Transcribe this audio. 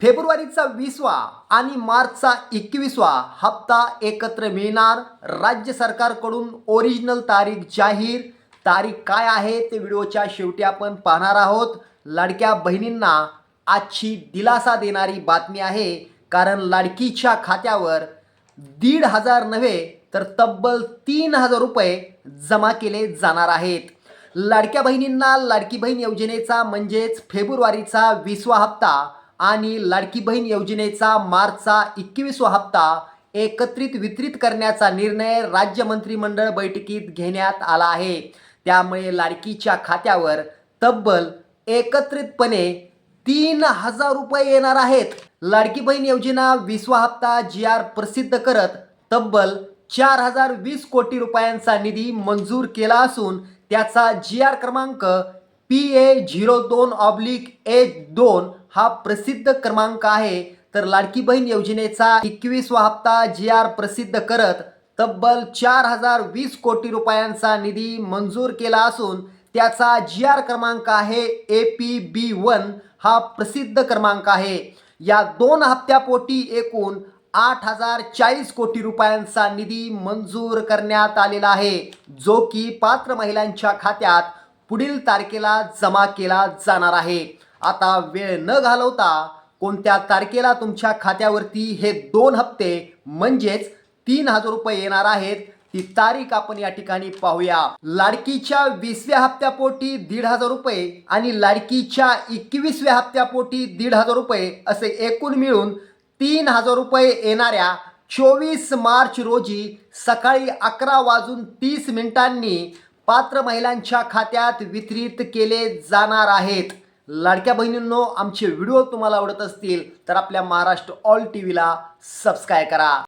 फेब्रुवारीचा 20वा आणि मार्चचा 21वा हप्ता एकत्र मिळणार। राज्य सरकारकडून ओरिजिनल तारीख जाहीर। तारीख काय आहे ते व्हिडिओच्या शेवटी आपण पाहणार आहोत। लाडक्या बहिणींना आजची दिलासा देणारी बातमी आहे, कारण लाडकीच्या खात्यावर 1,500 नव्हे तर तब्बल 3,000 रुपये जमा केले जाणार आहेत। लाडक्या बहिणींना लाडकी बहीण योजनेचा म्हणजेच फेब्रुवारीचा 20वा हप्ता आणि लाडकी बहीण योजनेचा मार्चचा 21वा हप्ता एकत्रित वितरित करण्याचा निर्णय राज्य मंत्रिमंडळ बैठकीत घेण्यात आला आहे। त्यामुळे लाडकीच्या खात्यावर तब्बल एकत्रितपणे 3,000 रुपये येणार आहेत। लाडकी बहीण योजना 20वा हप्ता GR प्रसिद्ध करत तब्बल 4,020 कोटी रुपयांचा निधी मंजूर केला असून त्याचा GR क्रमांक PA02/H2 हा प्रसिद्ध क्रमांक आहे। तर लाडकी बहीण योजनेचा 21वा हप्ता GR प्रसिद्ध करत तब्बल 4,020 कोटी रुपयांचा निधी मंजूर केला असून त्याचा GR क्रमांक आहे APB1 हा प्रसिद्ध क्रमांक आहे। या दोन हप्त्यापोटी एकूण 8,040 कोटी रुपयांचा निधी मंजूर करण्यात आलेला आहे, जो की पात्र महिलांच्या खात्यात पुढील तारखेला जमा केला जाणार आहे। आता वेळ न घालवता कोणत्या तारखेला तुमच्या खात्यावरती हे दोन हप्ते म्हणजेच 3,000 रुपये येणार आहेत ती तारीख आपण या ठिकाणी पाहूया। लाडकीच्या 20व्या हप्त्यापोटी 1,500 रुपये आणि लाडकीच्या 21व्या हप्त्यापोटी 1,500 रुपये असे एकूण मिळून 3,000 रुपये येणाऱ्या 24 मार्च रोजी सकाळी 11:30 पात्र महिलांच्या खात्यात वितरित केले जाणार आहेत। लाडक्या बहिणींनो, आमचे व्हिडिओ तुम्हाला आवडत असतील तर आपल्या महाराष्ट्र ऑल टीव्हीला सबस्क्राईब करा।